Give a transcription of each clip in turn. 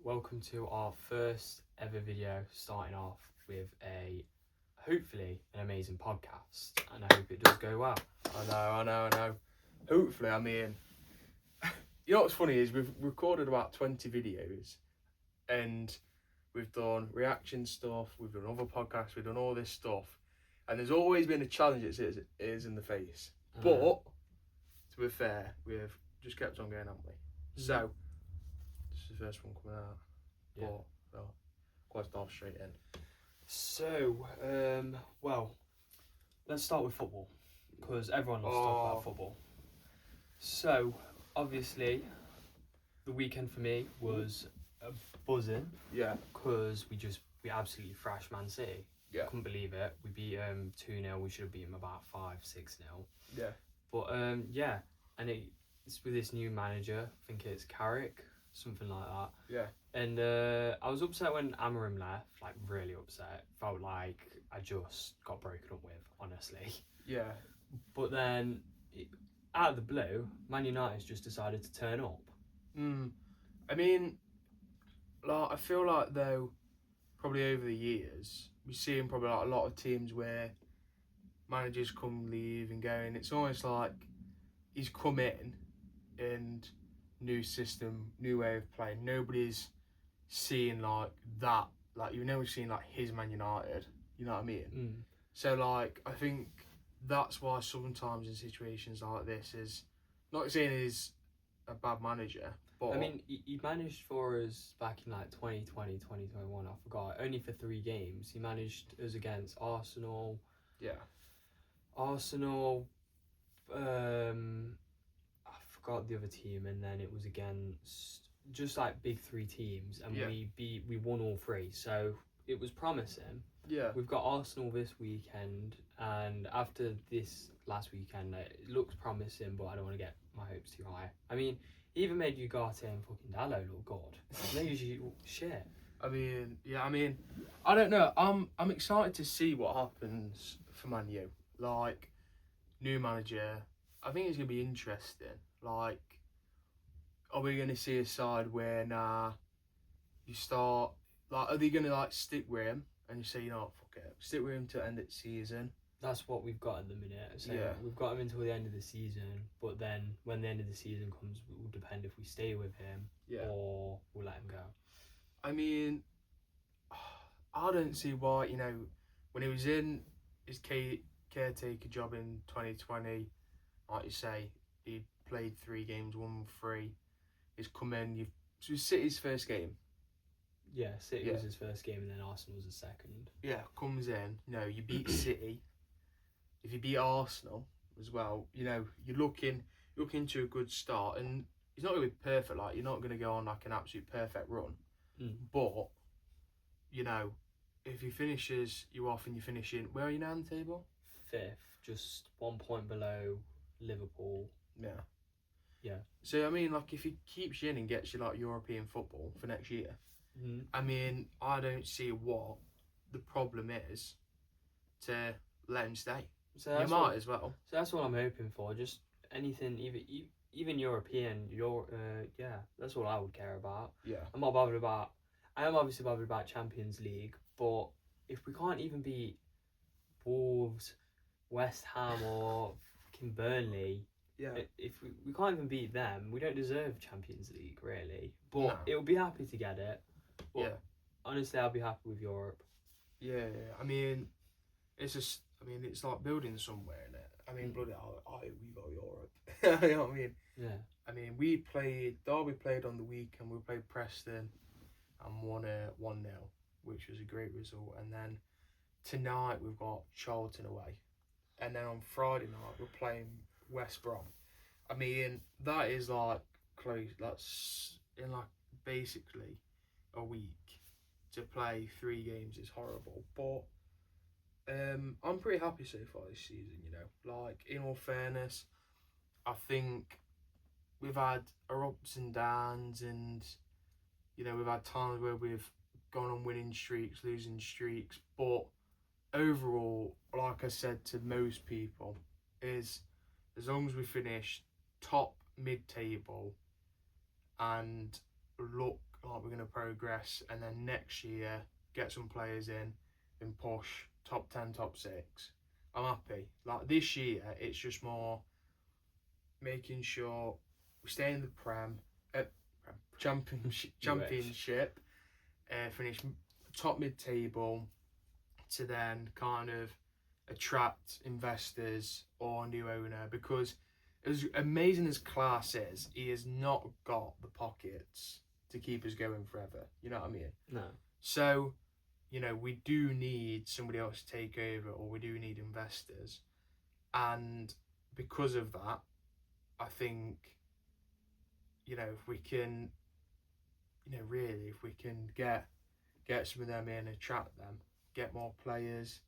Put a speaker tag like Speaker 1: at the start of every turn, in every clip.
Speaker 1: Welcome to our first ever video, starting off with hopefully an amazing podcast, and I hope it does go well.
Speaker 2: I know. Hopefully, you know what's funny is we've recorded about 20 videos and we've done reaction stuff, we've done other podcasts, we've done all this stuff, and there's always been a challenge that is in the face. But, to be fair, we've just kept on going, haven't we? So, this is the first one coming out.
Speaker 1: Yeah.
Speaker 2: But, quite dive straight in.
Speaker 1: So, let's start with football, because everyone loves to talk about football. So, obviously, the weekend for me was buzzing.
Speaker 2: Yeah.
Speaker 1: Because we absolutely thrashed Man City.
Speaker 2: Yeah.
Speaker 1: Couldn't believe it. We beat 2-0. We should have beaten them about 5-6-0.
Speaker 2: Yeah.
Speaker 1: But and it's with this new manager. I think it's Carrick, something like that.
Speaker 2: Yeah.
Speaker 1: And I was upset when Amorim left, like really upset. Felt like I just got broken up with, honestly.
Speaker 2: Yeah.
Speaker 1: But then, out of the blue, Man United's just decided to turn up.
Speaker 2: I mean, I feel like though, probably over the years, we've seen probably like a lot of teams where managers come, leave, and go, and it's almost like he's come in and new system, new way of playing. Nobody's seeing like that. Like you've never seen like his Man United. You know what I mean? So like I think that's why sometimes in situations like this is not saying he's a bad manager. But
Speaker 1: I mean, he managed for us back in like 2020, 2021, I forgot, only for 3 games. He managed us against Arsenal.
Speaker 2: Yeah.
Speaker 1: I forgot the other team, and then it was against just like big 3 teams, and we won all 3. So it was promising.
Speaker 2: Yeah.
Speaker 1: We've got Arsenal this weekend, and after this last weekend, it looks promising, but I don't want to get my hopes too high. I mean, he even made Ugarte and fucking Dalot look good. They usually shit.
Speaker 2: I don't know. I'm excited to see what happens for Man U. Like, new manager. I think it's gonna be interesting. Like, are we gonna see a side where you start like, are they gonna like stick with him and you say, you know what, fuck it, stick with him to end its season?
Speaker 1: That's what we've got at the minute. So
Speaker 2: Yeah.
Speaker 1: we've got him until the end of the season, but then when the end of the season comes, it will depend if we stay with him or we'll let him go.
Speaker 2: I mean, I don't see why, when he was in his caretaker job in 2020, like you say, he played 3 games, won 3. He's come in, so City's first game.
Speaker 1: Yeah, City was his first game, and then Arsenal was his second.
Speaker 2: Yeah, comes in, you beat City. If you beat Arsenal as well, you're looking to a good start, and he's not going to be perfect. Like, you're not going to go on like an absolute perfect run, but if he finishes you off and you finish in, where are you now on the table?
Speaker 1: 5th, just 1 point below Liverpool. Yeah.
Speaker 2: So I mean, like, if he keeps you in and gets you like European football for next year, I mean, I don't see what the problem is to let him stay. So you might as well.
Speaker 1: So that's what I'm hoping for. Just anything, even European. That's all I would care about.
Speaker 2: Yeah.
Speaker 1: I'm not bothered about. I am obviously bothered about Champions League, but if we can't even beat Wolves, West Ham, or fucking Burnley, if we can't even beat them, we don't deserve Champions League, really. But it'll be happy to get it. But honestly, I'll be happy with Europe.
Speaker 2: Yeah. I mean, it's like building somewhere, innit? I mean, bloody hell, we got Europe. You know what I mean?
Speaker 1: Yeah.
Speaker 2: I mean, Derby played on the weekend, we played Preston and won 1-0, which was a great result. And then tonight we've got Charlton away. And then on Friday night we're playing West Brom. I mean, that is like close, that's in like basically a week to play 3 games is horrible. But I'm pretty happy so far this season, Like, in all fairness, I think we've had our ups and downs, and, we've had times where we've gone on winning streaks, losing streaks, but overall, like I said to most people, is as long as we finish top mid-table and look like we're going to progress, and then next year get some players in and push top 10, top 6, I'm happy. Like this year, it's just more making sure we stay in the championship, finish top mid-table, to then kind of attract investors or new owner, because as amazing as Class is, he has not got the pockets to keep us going forever. You know what I mean?
Speaker 1: No.
Speaker 2: So, you know, we do need somebody else to take over, or we do need investors. And because of that, I think, you know, if we can, you know, really, if we can get some of them in, attract them, get more players,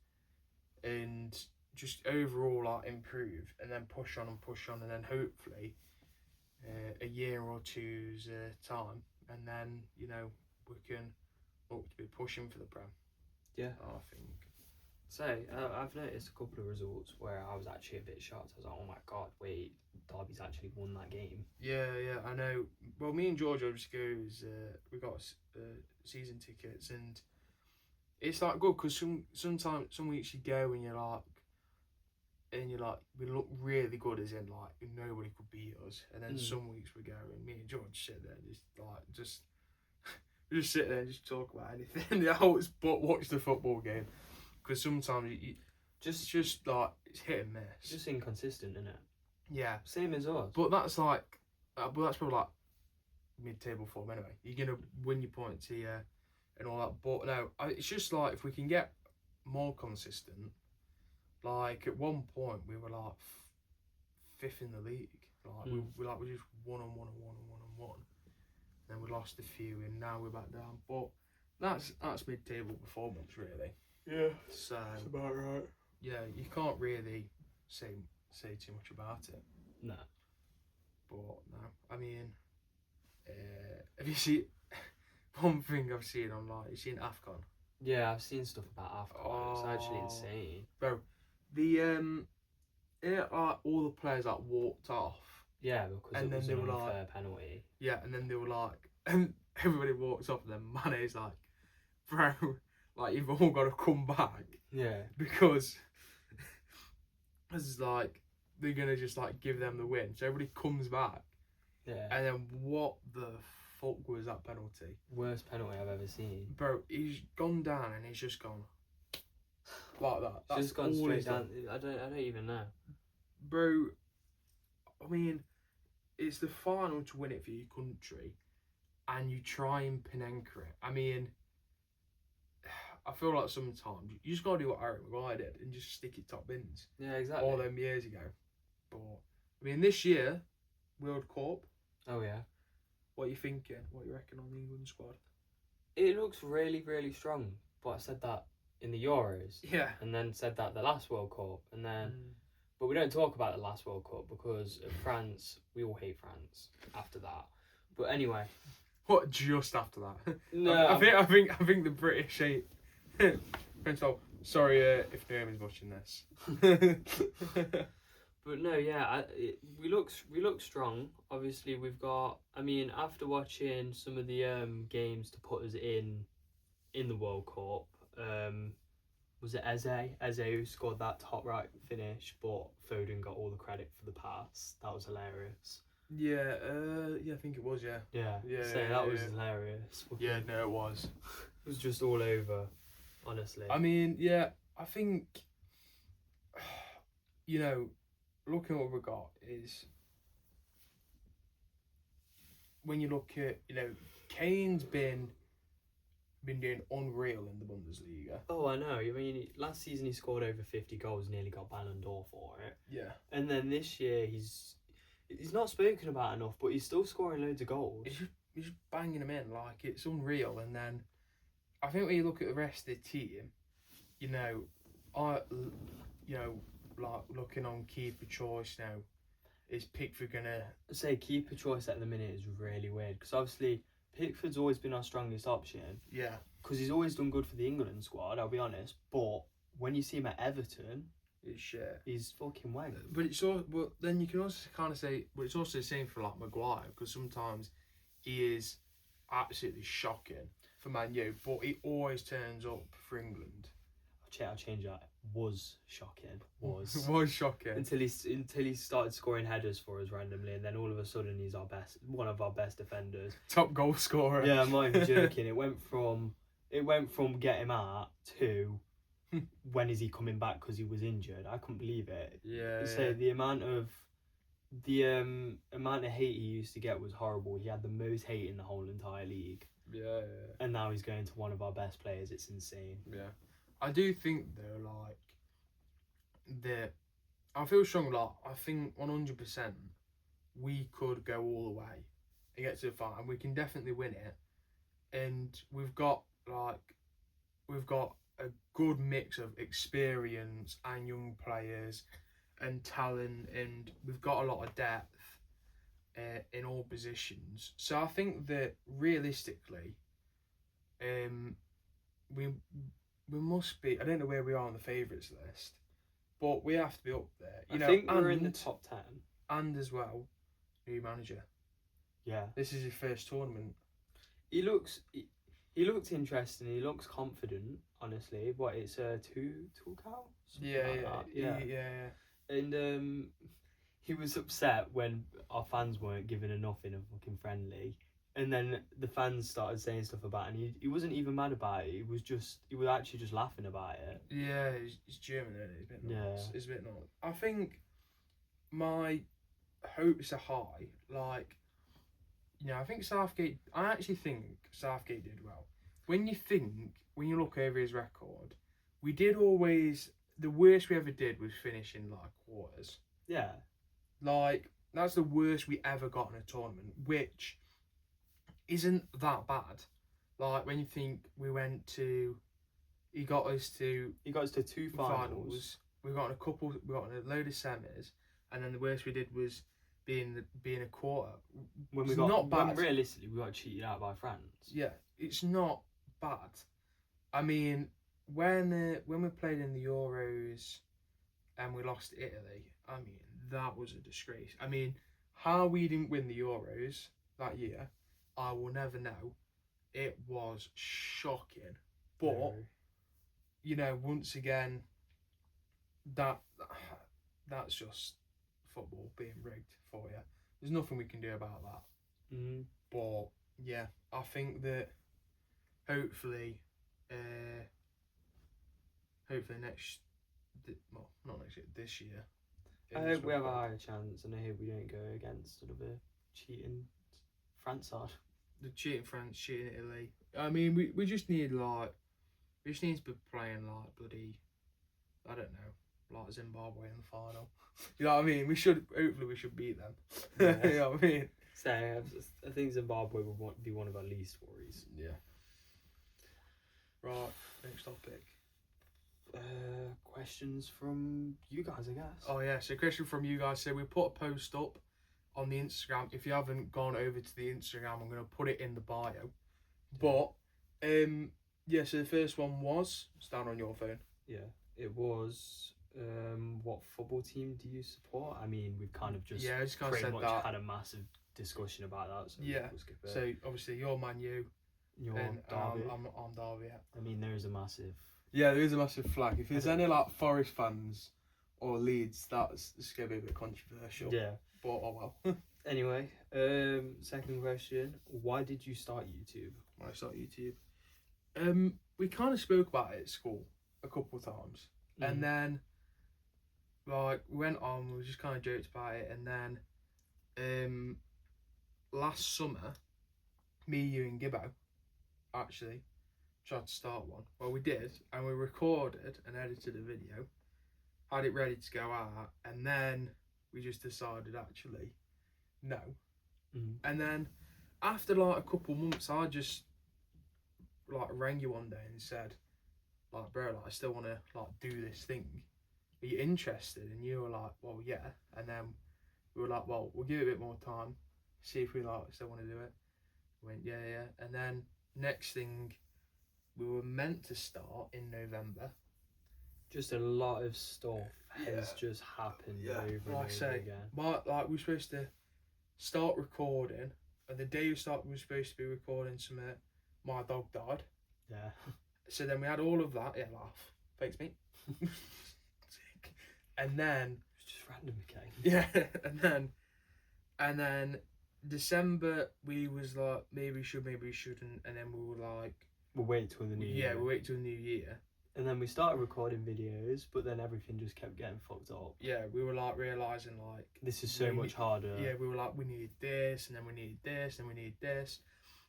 Speaker 2: and just overall like improve, and then push on, and then hopefully a year or two's time, and then, you know, we can look to be pushing for the Prem.
Speaker 1: Yeah,
Speaker 2: I think.
Speaker 1: So I've noticed a couple of results where I was actually a bit shocked. I was like, oh my god, wait, Derby's actually won that game.
Speaker 2: Yeah, I know. Well, me and George obviously goes, we got season tickets, and it's like good because sometimes some weeks you go and you're like, we look really good, as in like nobody could beat us, and then some weeks we go and me and George sit there and we just sit there and just talk about anything else but watch the football game, because sometimes you just like it's hit and miss.
Speaker 1: It's just inconsistent, isn't it?
Speaker 2: Yeah,
Speaker 1: same as us.
Speaker 2: but that's like, but that's probably like mid-table form anyway. You're gonna win your points here and all that, but no, it's just like if we can get more consistent. Like at one point we were like fifth in the league. Like we just one on one. Then we lost a few, and now we're back down. But that's mid-table performance, really.
Speaker 1: Yeah.
Speaker 2: So
Speaker 1: that's about right.
Speaker 2: Yeah, you can't really say too much about it.
Speaker 1: No.
Speaker 2: But no, I mean, have you seen one thing I've seen online? You seen AFCON?
Speaker 1: Yeah, I've seen stuff about AFCON. It's actually insane,
Speaker 2: bro. All the players like walked off.
Speaker 1: Yeah, because it was an unfair penalty.
Speaker 2: Yeah, and then they were like, and everybody walks off, and then Mane's like, bro, like you've all got to come back.
Speaker 1: Yeah.
Speaker 2: Because it's like they're gonna just like give them the win, so everybody comes back.
Speaker 1: Yeah.
Speaker 2: And then what the fuck was that penalty?
Speaker 1: Worst penalty I've ever seen.
Speaker 2: Bro, he's gone down and he's just gone like that. That's
Speaker 1: just gone straight down. I don't even know.
Speaker 2: Bro, I mean, it's the final to win it for your country, and you try and Panenka it. I mean, I feel like sometimes you just gotta do what Harry Maguire did and just stick it top bins.
Speaker 1: Yeah, exactly.
Speaker 2: All them years ago. But I mean, this year, World Cup.
Speaker 1: Oh yeah.
Speaker 2: What are you thinking? What you reckon on the England squad?
Speaker 1: It looks really, really strong. But I said that in the Euros.
Speaker 2: Yeah.
Speaker 1: And then said that the last World Cup, and then. But we don't talk about the last World Cup because of France. We all hate France after that. But anyway.
Speaker 2: What? Just after that?
Speaker 1: No.
Speaker 2: I think the British hate. Sorry if Naomi's watching this.
Speaker 1: But no, yeah, we look strong. Obviously, we've got. I mean, after watching some of the games to put us in the World Cup, was it Eze? Eze who scored that top right finish, but Foden got all the credit for the pass. That was hilarious.
Speaker 2: Yeah, I think it was. Yeah.
Speaker 1: Yeah. So that was hilarious.
Speaker 2: Yeah, no, it was.
Speaker 1: It was just all over, honestly.
Speaker 2: I mean, yeah, I think, you know, looking at what we've got is, when you look at, you know, Kane's been doing unreal in the Bundesliga.
Speaker 1: Oh, I know. I mean, last season he scored over 50 goals, nearly got Ballon d'Or for it.
Speaker 2: Yeah.
Speaker 1: And then this year he's not spoken about enough, but he's still scoring loads of goals.
Speaker 2: He's just banging them in, like, it's unreal. And then I think when you look at the rest of the team, you know, like looking on keeper choice now, is Pickford gonna?
Speaker 1: I say keeper choice at the minute is really weird because obviously Pickford's always been our strongest option.
Speaker 2: Yeah.
Speaker 1: Because he's always done good for the England squad, I'll be honest. But when you see him at Everton,
Speaker 2: it's shit.
Speaker 1: He's fucking wank.
Speaker 2: But it's all. Well, then you can also kind of say, but it's also the same for like Maguire, because sometimes he is. absolutely shocking for Man U, but he always turns up for England.
Speaker 1: I'll change that. Was shocking. Was.
Speaker 2: Was shocking.
Speaker 1: Until he started scoring headers for us randomly, and then all of a sudden he's one of our best defenders.
Speaker 2: Top goal scorer.
Speaker 1: Yeah, I'm not even joking. It went from get him out to when is he coming back because he was injured. I couldn't believe it.
Speaker 2: Yeah.
Speaker 1: So the amount of hate he used to get was horrible. He had the most hate in the whole entire league.
Speaker 2: Yeah.
Speaker 1: And now he's going to one of our best players. It's insane.
Speaker 2: Yeah. I do think though, I feel strong. I think 100% we could go all the way and get to the final, and we can definitely win it. And we've got a good mix of experience and young players and talent, and we've got a lot of depth in all positions. So I think that realistically, we must be. I don't know where we are on the favourites list, but we have to be up there.
Speaker 1: I think we're in the top 10.
Speaker 2: And as well, new manager.
Speaker 1: Yeah.
Speaker 2: This is his first tournament.
Speaker 1: He looked interesting. He looks confident. Honestly, what it's a Tuchel?
Speaker 2: Yeah.
Speaker 1: And he was upset when our fans weren't giving enough in a fucking friendly. And then the fans started saying stuff about it, and he wasn't even mad about it. He was actually just laughing about it.
Speaker 2: Yeah, he's German, isn't he? He's a bit nuts.
Speaker 1: Yeah.
Speaker 2: It's a bit nuts. I think my hopes are high. I think Southgate. I actually think Southgate did well. When you look over his record, we did always. The worst we ever did was finish in quarters.
Speaker 1: Yeah.
Speaker 2: That's the worst we ever got in a tournament, which isn't that bad. When you think he got us to
Speaker 1: 2 finals.
Speaker 2: We got in a load of semis, and then the worst we did was being a quarter. Not bad.
Speaker 1: When realistically we got cheated out by France.
Speaker 2: Yeah, it's not bad. I mean, when we played in the Euros and we lost to Italy, I mean that was a disgrace. I mean, how we didn't win the Euros that year, I will never know. It was shocking. But once again, that's just football being rigged for you. There's nothing we can do about that.
Speaker 1: Mm-hmm.
Speaker 2: But yeah, I think that hopefully this year.
Speaker 1: I hope we have a higher chance, and I hope we don't go against sort of a cheating France side.
Speaker 2: The cheating France, cheating Italy. I mean, we just need to be playing bloody, I don't know, Zimbabwe in the final. You know what I mean? Hopefully we should beat them.
Speaker 1: Yeah.
Speaker 2: You know what I mean?
Speaker 1: So I think Zimbabwe would be one of our least worries.
Speaker 2: Yeah. Right, next topic.
Speaker 1: Questions from you guys, I guess.
Speaker 2: Oh yeah, so question from you guys. So we put a post up on the Instagram. If you haven't gone over to the Instagram, I'm going to put it in the bio. But so the first one was, it's down on your phone.
Speaker 1: Yeah, it was what football team do you support? I mean, we've kind of just pretty much had a massive discussion about that. So
Speaker 2: yeah.
Speaker 1: we'll skip it.
Speaker 2: So obviously you're Man U.
Speaker 1: You're
Speaker 2: and
Speaker 1: Derby.
Speaker 2: I'm Derby. Yeah.
Speaker 1: I mean, there is a massive.
Speaker 2: Yeah, there is a massive flag. If there's any Forest fans or Leeds, that's going to be a bit controversial.
Speaker 1: Yeah.
Speaker 2: But oh well.
Speaker 1: Anyway, second question: why did you start YouTube?
Speaker 2: Why I started YouTube? We kind of spoke about it at school a couple of times, and then we went on. We just kind of joked about it, and then last summer, me, you, and Gibbo actually tried to start one. Well, we did, and we recorded and edited a video, had it ready to go out, and then we just decided actually no. And then after a couple months, I just rang you one day and said, bro, I still want to do this thing. Are you interested? And you were like, well, yeah. And then we were like, well, we'll give it a bit more time, see if we still want to do it. We went, yeah. And then next thing, we were meant to start in November.
Speaker 1: Just a lot of stuff has just happened over and over again.
Speaker 2: But we were supposed to start recording And the day we were supposed to be recording something, my dog died.
Speaker 1: Yeah.
Speaker 2: So then we had all of that. Yeah, laugh. Thanks, mate. Sick. And then
Speaker 1: It's just random, okay.
Speaker 2: yeah, and then December we was like maybe we should, maybe we shouldn't, and then we were like
Speaker 1: We'll wait till the new year.
Speaker 2: Yeah, we'll wait till the new year.
Speaker 1: And then we started recording videos, but then everything just kept getting fucked up.
Speaker 2: Yeah, we were like realising like
Speaker 1: This is so much harder.
Speaker 2: Yeah, we were like we needed this, and then we needed this, and we needed this,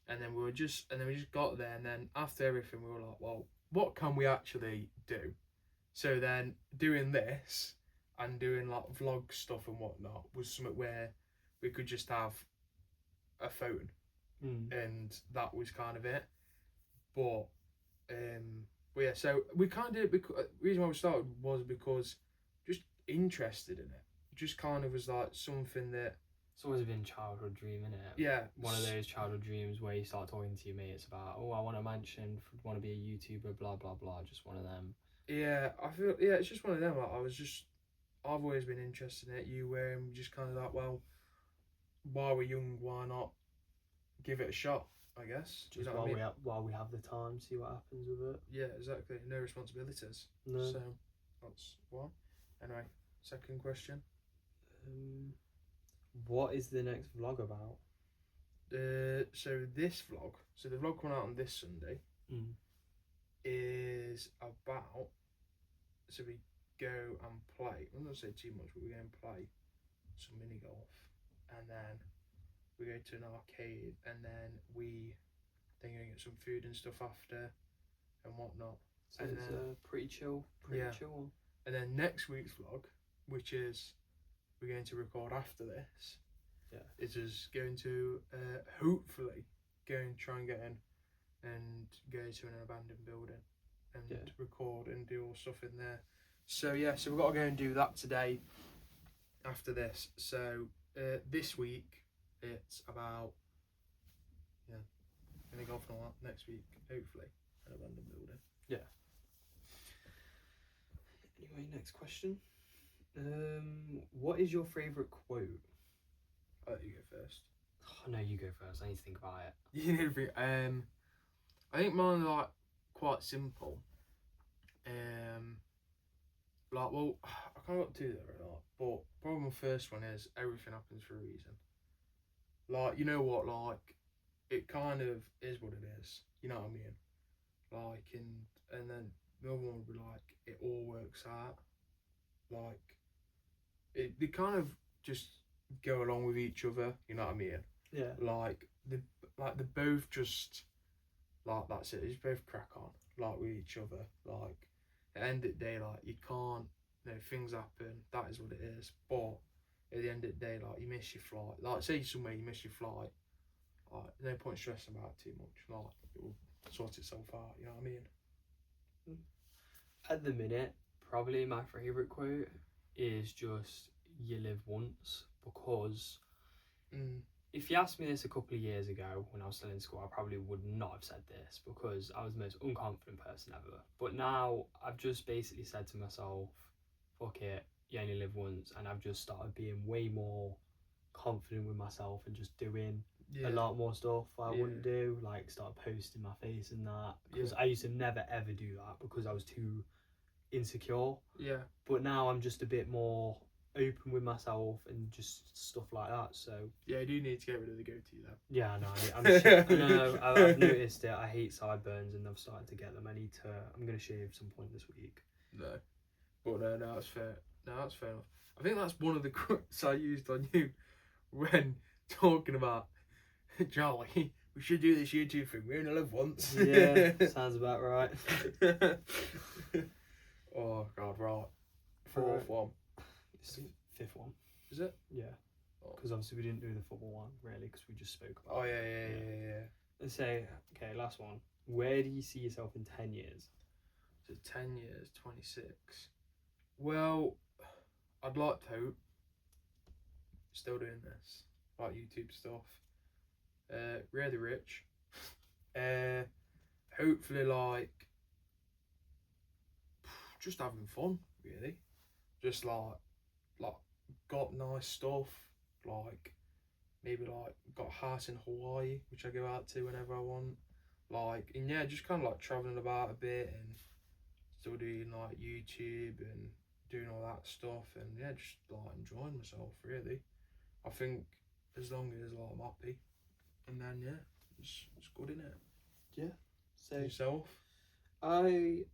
Speaker 2: and then we just got there, and then after everything we were like, well, what can we actually do? So then doing this and doing like vlog stuff and whatnot was something where we could just have a phone, and that was kind of it. But yeah, so we kind of, the reason why we started was because just interested in it. Just kind of was like something that
Speaker 1: it's always been childhood dream, isn't it?
Speaker 2: Yeah,
Speaker 1: one of those childhood dreams where you start talking to your mates about, oh, I want a mansion, want to be a YouTuber, blah blah blah. Just one of them.
Speaker 2: Yeah, I feel it's just one of them. I've always been interested in it. You were just kind of like, well, while we're young, why not give it a shot? I guess.
Speaker 1: Just while we have the time, see what happens with it.
Speaker 2: Yeah, exactly. No responsibilities.
Speaker 1: No.
Speaker 2: So that's one. Anyway, second question.
Speaker 1: What is the next vlog about?
Speaker 2: So this vlog, so the vlog coming out on this Sunday, is about. So we go and play. I'm not gonna say too much, but we go and play some mini golf, and then we go to an arcade, and then we then go get some food and stuff after, and whatnot.
Speaker 1: So and it's then, pretty chill. Chill.
Speaker 2: And then next week's vlog, which is we're going to record after this, is us going to hopefully go and try and get in and go to an abandoned building and record and do all stuff in there. So yeah, so we've got to go and do that today after this. So this week it's about gonna go for that. Next week hopefully an abandoned building.
Speaker 1: Yeah. Anyway, next question. What is your favourite quote?
Speaker 2: I'll let you go first.
Speaker 1: Oh, no, you go first. I need to think about it.
Speaker 2: You need to think. I think mine are like quite simple. Like, well, I can't got two there a lot, but probably my first one is everything happens for a reason. Like, you know what? Like, it kind of is what it is. You know what I mean? Like, and then the other one would be like, it all works out. Like, they kind of just go along with each other. You know what I mean?
Speaker 1: Yeah.
Speaker 2: Like they both just like that's it. They just both crack on like with each other. Like at the end of the day, like you can't. Things happen. That is what it is. But at the end of the day, like you miss your flight. Like say somewhere you miss your flight. Like no point stressing about it too much. Like it will sort itself out. You know what I mean?
Speaker 1: At the minute, probably my favourite quote is just "You live once," because if you asked me this a couple of years ago when I was still in school, I probably would not have said this because I was the most unconfident person ever. But now I've just basically said to myself, fuck it, you only live once, and I've just started being way more confident with myself and just doing a lot more stuff I wouldn't do, like start posting my face and that, because I used to never ever do that because I was too insecure. But now I'm just a bit more open with myself and just stuff like that. So
Speaker 2: you do need to get rid of the goatee though.
Speaker 1: Yeah, I know. I've noticed it. I hate sideburns and I've started to get them. I'm gonna shave some point this week.
Speaker 2: No, that's fair. No, that's fair enough. I think that's one of the quotes I used on you when talking about Charlie. We should do this YouTube thing. We only live once.
Speaker 1: Yeah, sounds about right.
Speaker 2: Oh God, right. Fourth one.
Speaker 1: It's the fifth one.
Speaker 2: Is it?
Speaker 1: Yeah. Because obviously we didn't do the football one really because we just spoke about.
Speaker 2: Oh yeah.
Speaker 1: Let's say, okay, last one. Where do you see yourself in 10 years?
Speaker 2: So 10 years, 26. Well, I'd like to hope still doing this, like YouTube stuff. Really rich. Hopefully like just having fun, really. Just like got nice stuff, like maybe like got a house in Hawaii, which I go out to whenever I want. Like, and yeah, just kind of like traveling about a bit and still doing like YouTube and doing all that stuff, and yeah, just like enjoying myself really. I think as long as like, I'm happy, and then yeah, it's good in it.
Speaker 1: Yeah. So
Speaker 2: Yourself?
Speaker 1: I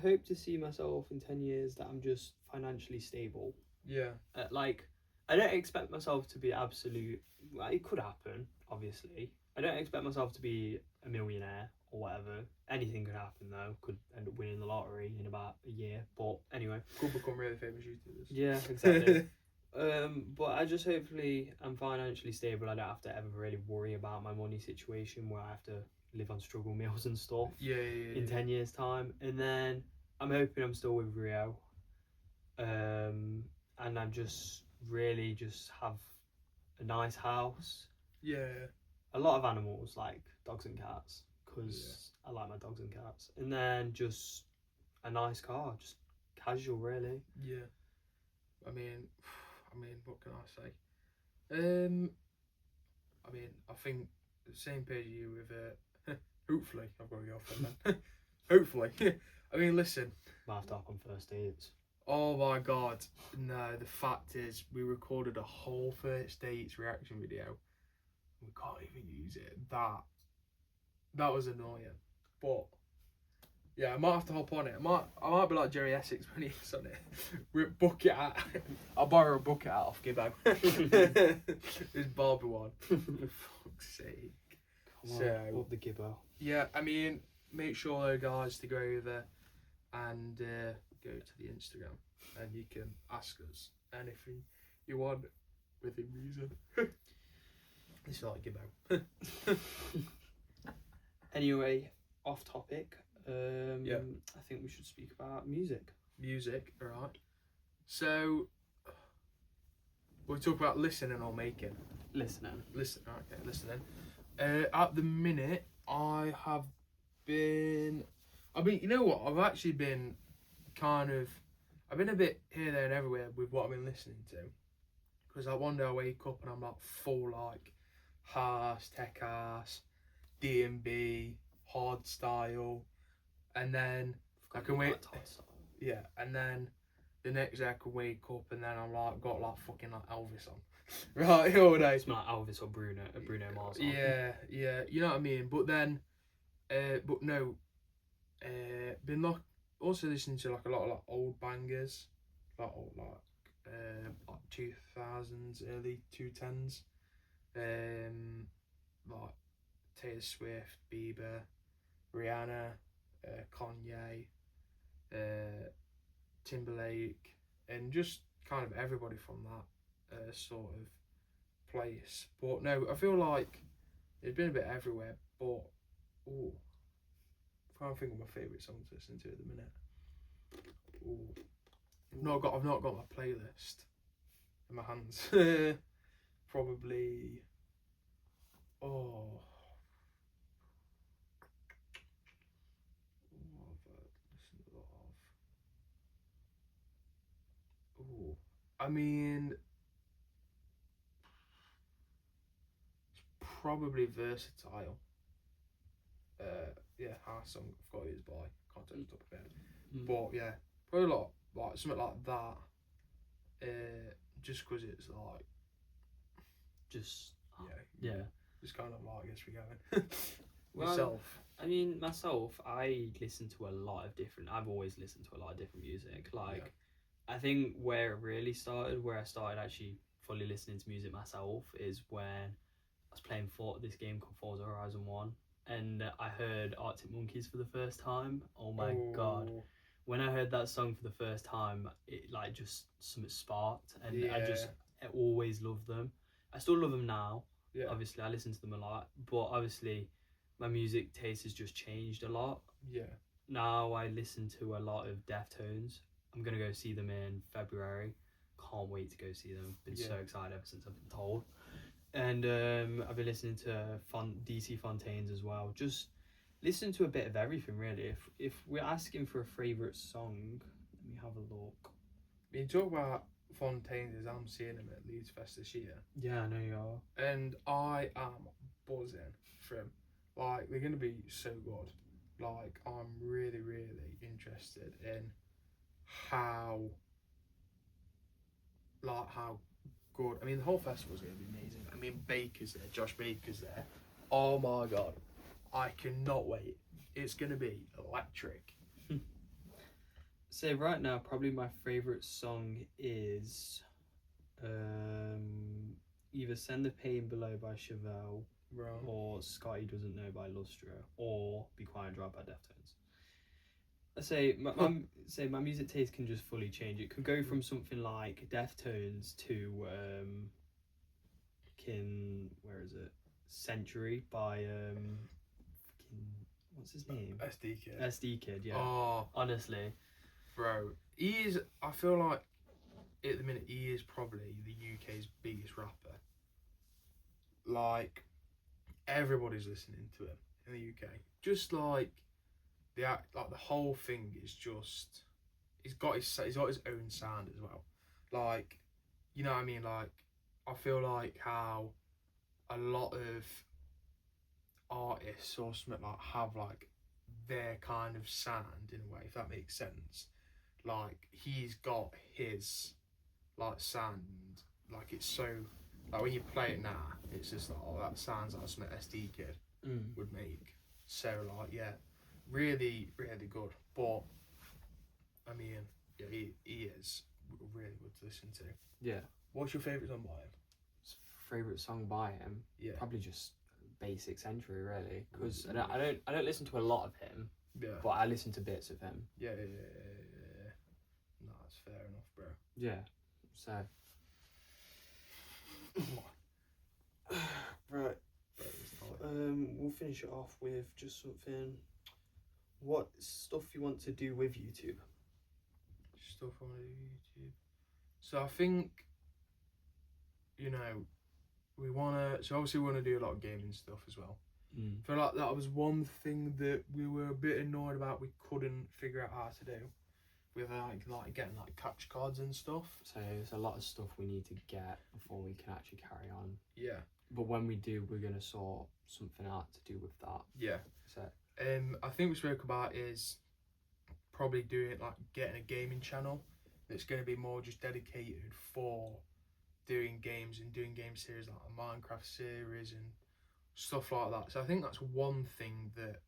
Speaker 1: hope to see myself in 10 years that I'm just financially stable.
Speaker 2: Yeah.
Speaker 1: Like, I don't expect myself to be absolute. Well, it could happen, obviously. I don't expect myself to be a millionaire or whatever. Anything could happen though. Could end up winning the lottery in about a year. But anyway.
Speaker 2: Could become really famous YouTubers.
Speaker 1: Yeah, exactly. But I just hopefully I'm financially stable. I don't have to ever really worry about my money situation where I have to live on struggle meals and stuff.
Speaker 2: Yeah.
Speaker 1: In 10 years' time, and then I'm hoping I'm still with Rio. And I'm just really just have a nice house.
Speaker 2: Yeah.
Speaker 1: A lot of animals like dogs and cats because I like my dogs and cats, and then just a nice car, just casual really.
Speaker 2: Yeah. I mean, what can I say? I mean, I think the same page as you with hopefully I've got to go off then. Hopefully. I mean, listen.
Speaker 1: Might have to hop on first dates.
Speaker 2: Oh my god. No, the fact is we recorded a whole first dates reaction video. We can't even use it. That was annoying. But yeah, I might have to hop on it. I might be like Jerry Essex when he's on it. Rip bucket hat. I'll borrow a bucket hat off Gibbo. This Barbie one. For fuck's sake.
Speaker 1: Come on, up the Gibbo.
Speaker 2: Yeah, I mean, make sure though guys to go over and go to the Instagram and you can ask us anything you want within reason. It's like Gibbo.
Speaker 1: Anyway, off topic.
Speaker 2: Yeah.
Speaker 1: I think we should speak about music.
Speaker 2: Music, alright. So we'll talk about listening or making.
Speaker 1: Listening.
Speaker 2: Okay, listening. At the minute, I have been. I mean, you know what? I've actually been I've been a bit here, there, and everywhere with what I've been listening to. Because like one day I wake up and I'm like full like house, tech house, D&B, hard style, and then I can wait. Yeah, and then the next day I can wake up and then I'm like got like fucking like Elvis on. Right, all day.
Speaker 1: It's like Elvis or Bruno Mars.
Speaker 2: Yeah, you know what I mean. But then, but no, been like also listening to like a lot of like old bangers, like 2000s, early 2010s, like Taylor Swift, Bieber, Rihanna, Kanye, Timberlake, and just kind of everybody from that sort of place. But no, I feel like it's been a bit everywhere. But I'm trying to think of my favourite song to listen to at the minute. I've not got my playlist in my hands. Probably. I mean, it's probably Versatile. Yeah, our song I've got is by can't tell the top of it. But yeah, probably a lot like something like that. Just because it's like,
Speaker 1: just
Speaker 2: yeah, just kind of like gets me going. Yourself?
Speaker 1: I mean, myself, I listen to a lot of different. I've always listened to a lot of different music. Like, I think where it really started, where I started actually fully listening to music myself, is when I was playing this game called Forza Horizon 1, and I heard Arctic Monkeys for the first time. Oh my god. When I heard that song for the first time, it like just something sparked, and I always loved them. I still love them now. Yeah. Obviously, I listen to them a lot, but obviously, my music taste has just changed a lot.
Speaker 2: Yeah.
Speaker 1: Now I listen to a lot of Deftones. I'm gonna go see them in February. Can't wait to go see them. Been so excited ever since I've been told. And I've been listening to DC Fontaines as well. Just listen to a bit of everything really. If we're asking for a favourite song, let me have a look.
Speaker 2: You talk about Fontaines is I'm seeing him at Leeds Fest this year.
Speaker 1: Yeah, I know you are.
Speaker 2: And I am buzzing for him. Like, they're going to be so good. Like, I'm really, really interested in how good. I mean, the whole festival's going to be amazing. I mean, Baker's there, Josh Baker's there. Oh my god. I cannot wait. It's going to be electric.
Speaker 1: So right now, probably my favourite song is either Send the Pain Below by Chevelle,
Speaker 2: Right.
Speaker 1: or Scotty Doesn't Know by Lustra, or Be Quiet and Drive by Deftones. I say my music taste can just fully change. It could go from something like Deftones to where is it? Century by what's his name?
Speaker 2: SD Kid.
Speaker 1: SD Kid, yeah.
Speaker 2: Oh,
Speaker 1: Honestly.
Speaker 2: bro. I feel like at the minute he is probably the UK's biggest rapper. Like, everybody's listening to him in the UK. Just like the whole thing is just he's got his own sound as well. Like, you know what I mean? Like, I feel like how a lot of artists or something like have like their kind of sound in a way, if that makes sense. Like, he's got his like sound, like it's so like when you play it now, it's just like, oh, that sounds like something SD Kid would make. So like, yeah, really, really good. But I mean, yeah, he is really good to listen to.
Speaker 1: Yeah.
Speaker 2: What's your favourite song by him?
Speaker 1: Favorite song by him?
Speaker 2: Yeah.
Speaker 1: Probably just basic Century, really, because I don't listen to a lot of him.
Speaker 2: Yeah.
Speaker 1: But I listen to bits of him.
Speaker 2: Yeah. No, that's fair enough, bro.
Speaker 1: Yeah. So. Right. We'll finish it off with just something. What stuff you want to do with YouTube?
Speaker 2: Stuff on YouTube. So I think, you know, we obviously want to do a lot of gaming stuff as well. I feel like that was one thing that we were a bit annoyed about. We couldn't figure out how to do with like getting like capture cards and stuff.
Speaker 1: So there's a lot of stuff we need to get before we can actually carry on.
Speaker 2: Yeah.
Speaker 1: But when we do, we're gonna sort something out to do with that.
Speaker 2: Yeah.
Speaker 1: So
Speaker 2: I think we spoke about is probably getting a gaming channel that's going to be more just dedicated for doing games and doing game series like a Minecraft series and stuff like that. So I think that's one thing that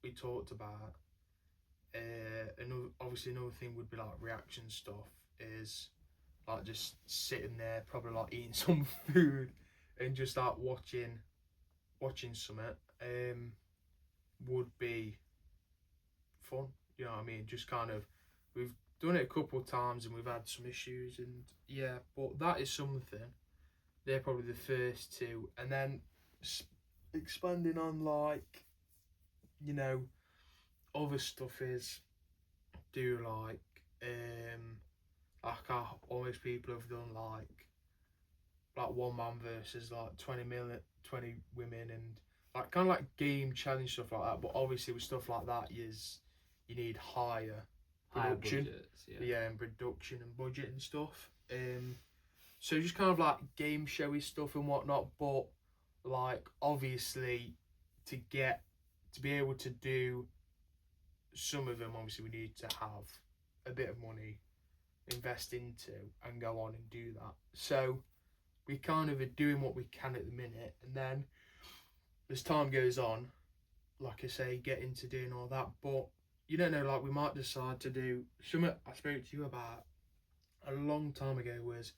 Speaker 2: we talked about. And obviously another thing would be like reaction stuff, is like just sitting there probably like eating some food and just like watching something would be fun. You know what I mean? Just kind of, we've done it a couple of times and we've had some issues, and yeah, but that is something. They're probably the first two, and then expanding on like, you know, other stuff is do like how almost people have done like one man versus like 20 women, and like kind of like game challenge stuff like that. But obviously with stuff like that, you need higher production,
Speaker 1: budgets,
Speaker 2: and production and budget and stuff. So just kind of like game showy stuff and whatnot. But like obviously to be able to do some of them, obviously we need to have a bit of money invest into and go on and do that. So we kind of are doing what we can at the minute, and then as time goes on, like I say, get into doing all that. But you don't know, like we might decide to do something I spoke to you about a long time ago, was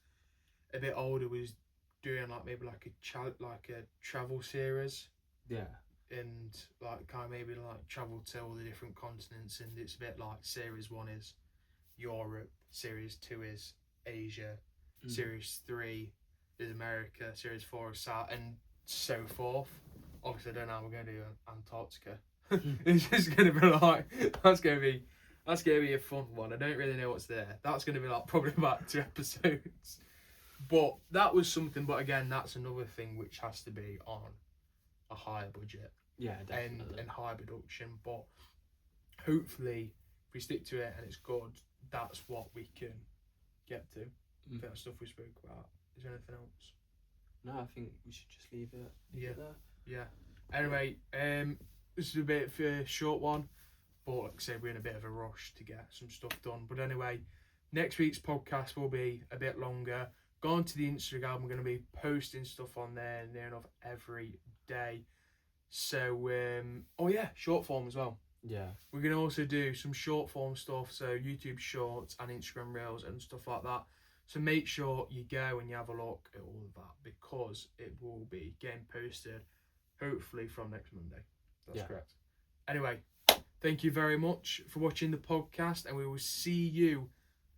Speaker 2: a bit older, was doing like maybe like a travel series.
Speaker 1: Yeah.
Speaker 2: And like kind of maybe like travel to all the different continents, and it's a bit like series 1 is Europe, series 2 is Asia, series 3 is America, series 4 is South, and so forth. Obviously I don't know how we're going to do Antarctica. It's just going to be like, that's going to be a fun one. I don't really know what's there. That's going to be like probably about 2 episodes. But that was something. But again, that's another thing which has to be on a higher budget, and high production. But hopefully if we stick to it and it's good, that's what we can get to. I think that's stuff we spoke about. Is there anything else?
Speaker 1: No, I think we should just leave it there.
Speaker 2: Yeah. Anyway, this is a bit of a short one, but like I said, we're in a bit of a rush to get some stuff done. But anyway, next week's podcast will be a bit longer. Go on to the Instagram. We're going to be posting stuff on there near enough every day. So, short form as well.
Speaker 1: Yeah.
Speaker 2: We're going to also do some short form stuff, so YouTube Shorts and Instagram Reels and stuff like that. So make sure you go and you have a look at all of that, because it will be getting posted hopefully from next Monday. That's correct. Anyway, thank you very much for watching the podcast, and we will see you